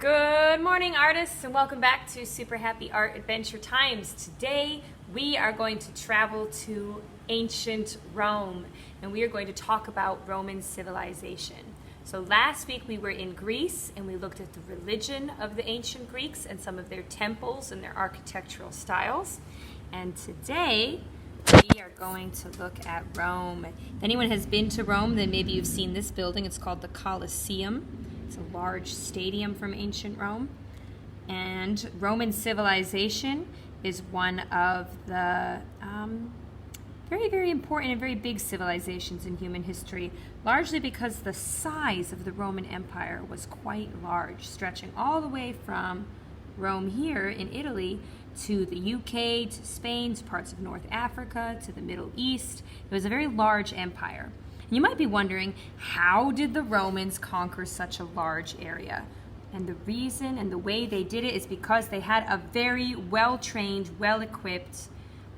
Good morning, artists, and welcome back to Super Happy Art Adventure Times. Today we are going to travel to ancient Rome, and we are going to talk about Roman civilization. So last week we were in Greece and we looked at the religion of the ancient Greeks and some of their temples and their architectural styles. And today we are going to look at Rome. If anyone has been to Rome, then maybe you've seen this building. It's called the Colosseum. It's a large stadium from ancient Rome. And Roman civilization is one of the very, very important and very big civilizations in human history, largely because the size of the Roman Empire was quite large, stretching all the way from Rome here in Italy to the UK, to Spain, to parts of North Africa, to the Middle East. It was a very large empire. You might be wondering, how did the Romans conquer such a large area? And the reason and the way they did it is because they had a very well-trained, well-equipped,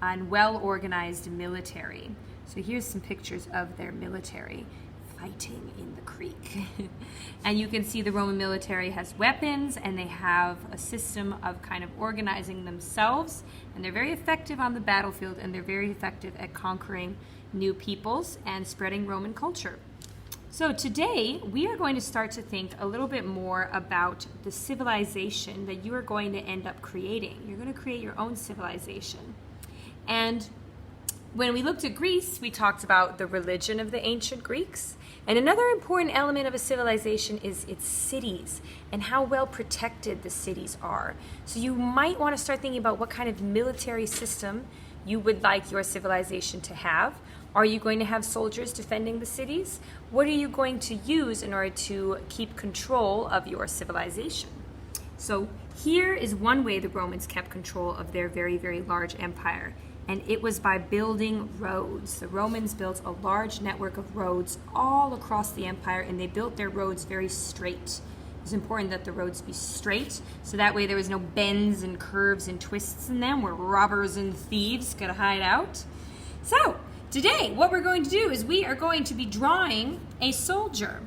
and well-organized military. So here's some pictures of their military fighting in the creek. And you can see the Roman military has weapons, and they have a system of kind of organizing themselves, and they're very effective on the battlefield, and they're very effective at conquering new peoples and spreading Roman culture. So today we are going to start to think a little bit more about the civilization that you are going to end up creating. You're going to create your own civilization. And when we looked at Greece, we talked about the religion of the ancient Greeks. And another important element of a civilization is its cities and how well protected the cities are. So you might want to start thinking about what kind of military system you would like your civilization to have. Are you going to have soldiers defending the cities? What are you going to use in order to keep control of your civilization? So here is one way the Romans kept control of their very, very large empire, and it was by building roads. The Romans built a large network of roads all across the empire, and they built their roads very straight. It was important that the roads be straight, so that way there was no bends and curves and twists in them where robbers and thieves could hide out. So today, what we're going to do is we are going to be drawing a soldier.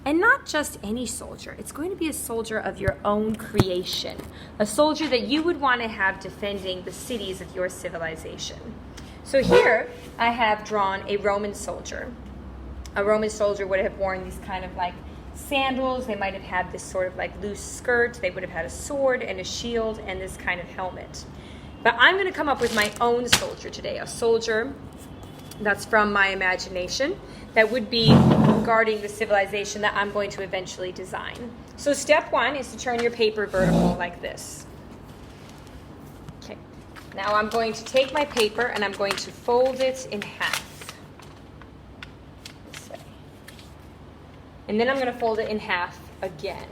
And not just any soldier. It's going to be a soldier of your own creation. A soldier that you would want to have defending the cities of your civilization. So here, I have drawn a Roman soldier. A Roman soldier would have worn these kind of like sandals. They might have had this sort of like loose skirt. They would have had a sword and a shield and this kind of helmet. But I'm going to come up with my own soldier today. A soldier that's from my imagination that would be guarding the civilization that I'm going to eventually design. So step one is to turn your paper vertical like this. Okay. Now I'm going to take my paper and I'm going to fold it in half. This way. And then I'm going to fold it in half again.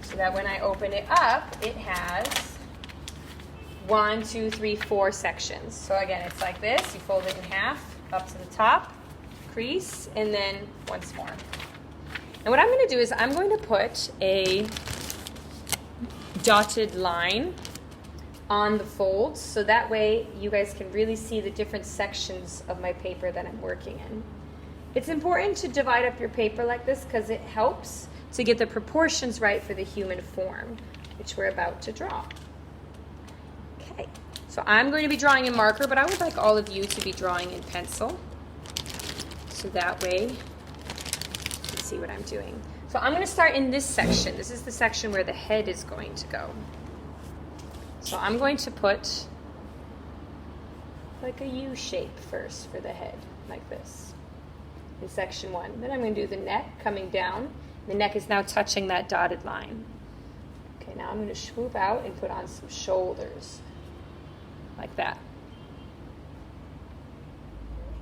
So that when I open it up, it has 1, 2, 3, 4 sections. So again, it's like this. You fold it in half, up to the top, crease, and then once more. And what I'm going to do is I'm going to put a dotted line on the folds, so that way you guys can really see the different sections of my paper that I'm working in. It's important to divide up your paper like this because it helps to get the proportions right for the human form, which we're about to draw. Okay, so I'm going to be drawing in marker, but I would like all of you to be drawing in pencil. So that way you can see what I'm doing. So I'm going to start in this section. This is the section where the head is going to go. So I'm going to put like a U shape first for the head, like this, in section 1. Then I'm going to do the neck coming down. The neck is now touching that dotted line. Okay, now I'm going to swoop out and put on some shoulders. Like that.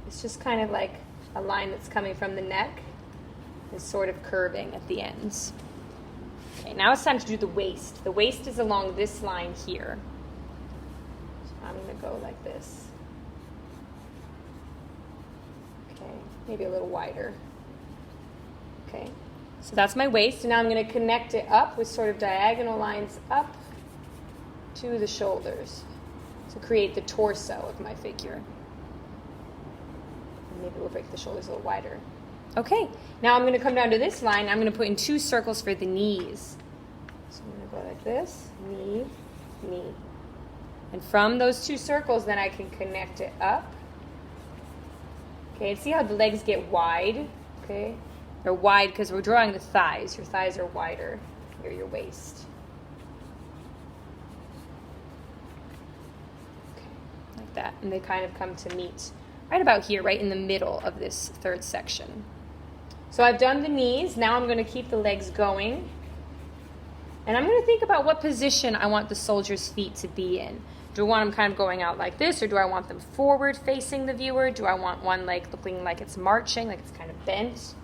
It's just kind of like a line that's coming from the neck and sort of curving at the ends. Okay, now it's time to do the waist. The waist is along this line here. So I'm going to go like this. Okay, maybe a little wider. Okay, so that's my waist. And now I'm going to connect it up with sort of diagonal lines up to the shoulders to create the torso of my figure. And maybe we'll break the shoulders a little wider. Okay, now I'm going to come down to this line. I'm going to put in 2 circles for the knees. So I'm going to go like this, knee, knee. And from those 2 circles, then I can connect it up. Okay, and see how the legs get wide? Okay, they're wide because we're drawing the thighs. Your thighs are wider near your waist. Okay, like that. And they kind of come to meet right about here, right in the middle of this 3rd section. So I've done the knees. Now I'm going to keep the legs going. And I'm going to think about what position I want the soldier's feet to be in. Do I want them kind of going out like this, or do I want them forward facing the viewer? Do I want one leg looking like it's marching, like it's kind of bent?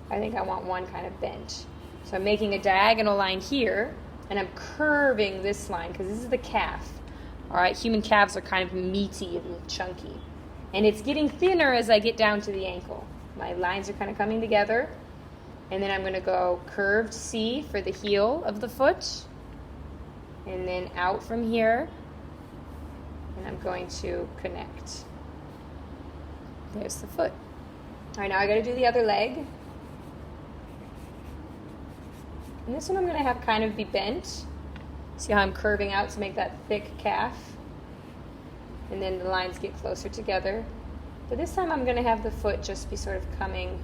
I think I want one kind of bent. So I'm making a diagonal line here, and I'm curving this line because this is the calf. All right, human calves are kind of meaty and chunky. And it's getting thinner as I get down to the ankle. My lines are kind of coming together. And then I'm going to go curved C for the heel of the foot. And then out from here. And I'm going to connect. There's the foot. All right, now I got to do the other leg. And this one I'm going to have kind of be bent. See how I'm curving out to make that thick calf? And then the lines get closer together. But this time I'm going to have the foot just be sort of coming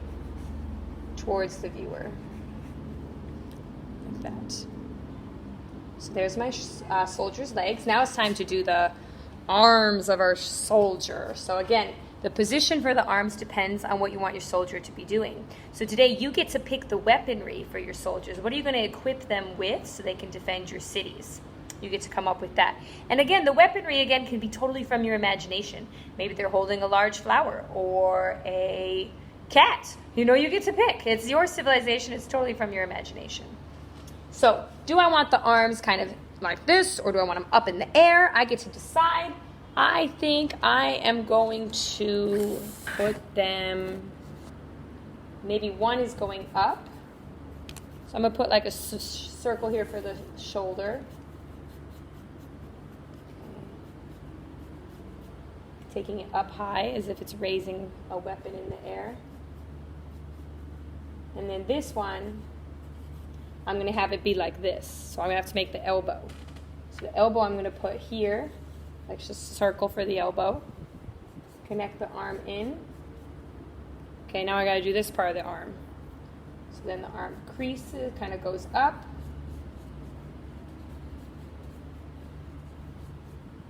towards the viewer. Like that. So there's my soldier's legs. Now it's time to do the arms of our soldier. So again, the position for the arms depends on what you want your soldier to be doing. So today you get to pick the weaponry for your soldiers. What are you going to equip them with so they can defend your cities? You get to come up with that. And again, the weaponry, again, can be totally from your imagination. Maybe they're holding a large flower or a cat. You know, you get to pick. It's your civilization. It's totally from your imagination. So, do I want the arms kind of like this, or do I want them up in the air? I get to decide. I think I am going to put them, maybe one is going up. So I'm going to put like a circle here for the shoulder. Taking it up high as if it's raising a weapon in the air. And then this one, I'm going to have it be like this. So I'm going to have to make the elbow. So the elbow I'm going to put here, like just a circle for the elbow. Connect the arm in. Okay, now I got to do this part of the arm. So then the arm creases, kind of goes up.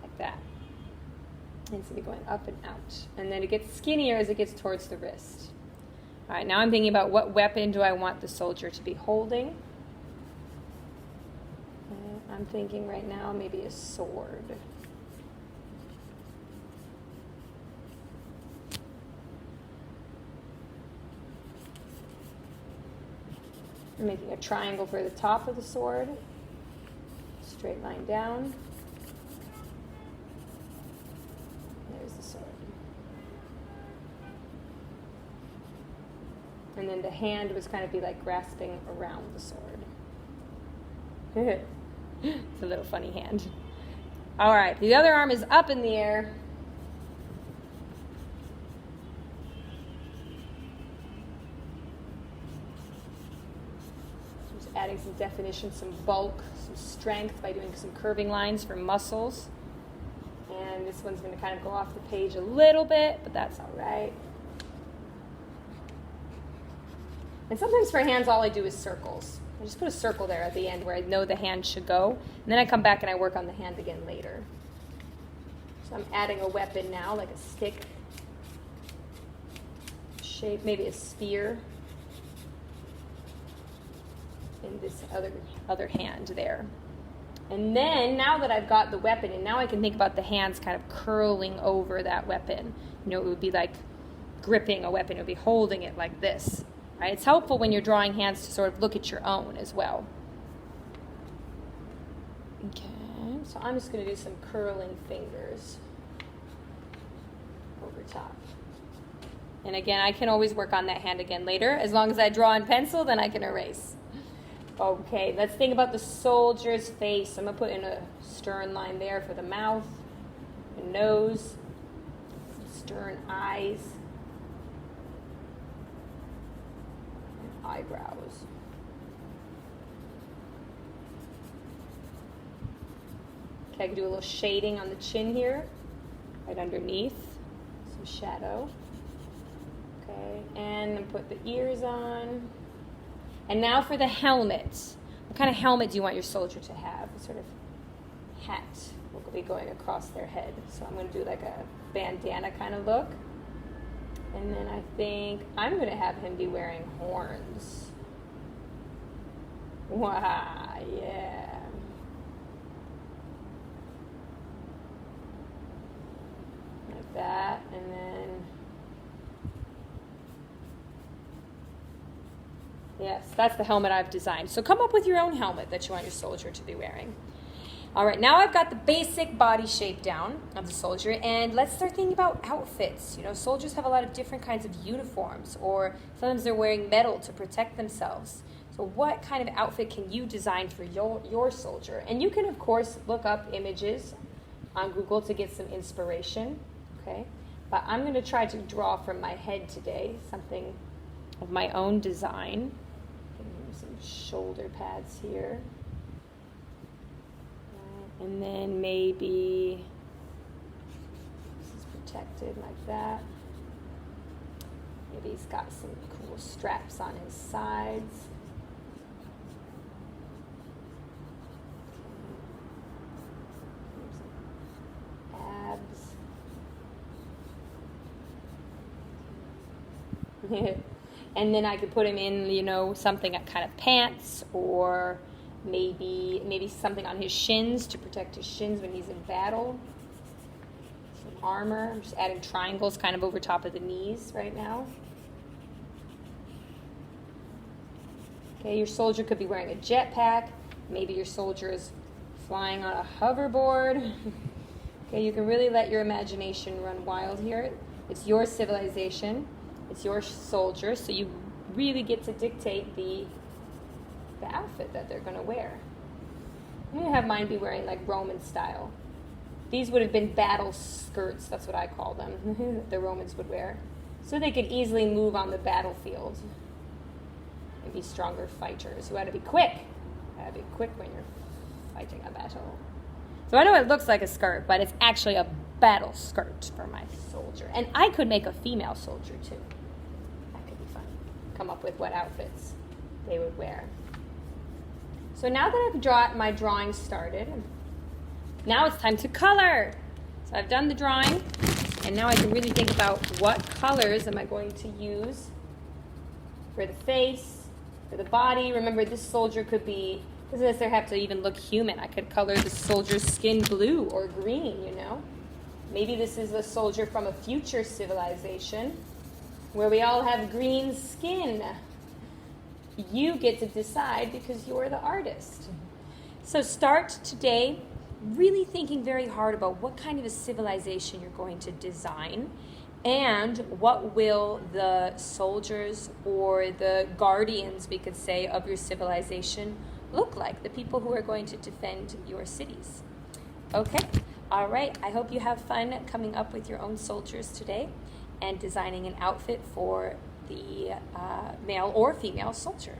Like that. And so going up and out. And then it gets skinnier as it gets towards the wrist. All right, now I'm thinking about what weapon do I want the soldier to be holding. I'm thinking right now maybe a sword. I'm making a triangle for the top of the sword. Straight line down. There's the sword. And then the hand was kind of be like grasping around the sword. It's a little funny hand. All right, the other arm is up in the air. Just adding some definition, some bulk, some strength by doing some curving lines for muscles. And this one's going to kind of go off the page a little bit, but that's all right. And sometimes for hands, all I do is circles. I just put a circle there at the end where I know the hand should go. And then I come back and I work on the hand again later. So I'm adding a weapon now, like a stick shape, maybe a spear. In this other hand there. And then, now that I've got the weapon, and now I can think about the hands kind of curling over that weapon. You know, it would be like gripping a weapon. It would be holding it like this. Right? It's helpful when you're drawing hands to sort of look at your own as well. Okay, so I'm just going to do some curling fingers over top. And again, I can always work on that hand again later. As long as I draw in pencil, then I can erase. Okay, let's think about the soldier's face. I'm going to put in a stern line there for the mouth, the nose, some stern eyes. eyebrows. Okay, I can do a little shading on the chin here, right underneath, some shadow. Okay, and then put the ears on. And now for the helmet. What kind of helmet do you want your soldier to have? What sort of hat will be going across their head? So I'm going to do like a bandana kind of look. And then I think I'm going to have him be wearing horns. Wow, yeah. Like that, and then, yes, that's the helmet I've designed. So come up with your own helmet that you want your soldier to be wearing. All right, now I've got the basic body shape down of the soldier, and let's start thinking about outfits. You know, soldiers have a lot of different kinds of uniforms, or sometimes they're wearing metal to protect themselves. So what kind of outfit can you design for your soldier? And you can, of course, look up images on Google to get some inspiration, okay? But I'm going to try to draw from my head today, something of my own design. Some shoulder pads here. And then maybe this is protected like that. Maybe he's got some cool straps on his sides. Abs. And then I could put him in, you know, something kind of pants, or maybe something on his shins to protect his shins when he's in battle. Some armor. I'm just adding triangles kind of over top of the knees right now. Okay, your soldier could be wearing a jetpack. Maybe your soldier is flying on a hoverboard. Okay, you can really let your imagination run wild here. It's your civilization. It's your soldier, so you really get to dictate the outfit that they're going to wear. I'm going to have mine be wearing like Roman style. These would have been battle skirts, that's what I call them, the Romans would wear. So they could easily move on the battlefield and be stronger fighters. You had to be quick. You had to be quick when you're fighting a battle. So I know it looks like a skirt, but it's actually a battle skirt for my soldier. And I could make a female soldier too. That could be fun. Come up with what outfits they would wear. So now that I've got my drawing started, now it's time to color. So I've done the drawing, and now I can really think about what colors am I going to use for the face, for the body. Remember, this soldier could be, doesn't necessarily have to even look human. I could color the soldier's skin blue or green, you know. Maybe this is a soldier from a future civilization where we all have green skin. You get to decide because you're the artist. So start today really thinking very hard about what kind of a civilization you're going to design, and what will the soldiers or the guardians, we could say, of your civilization look like, the people who are going to defend your cities. Okay, all right, I hope you have fun coming up with your own soldiers today and designing an outfit for the male or female soldier.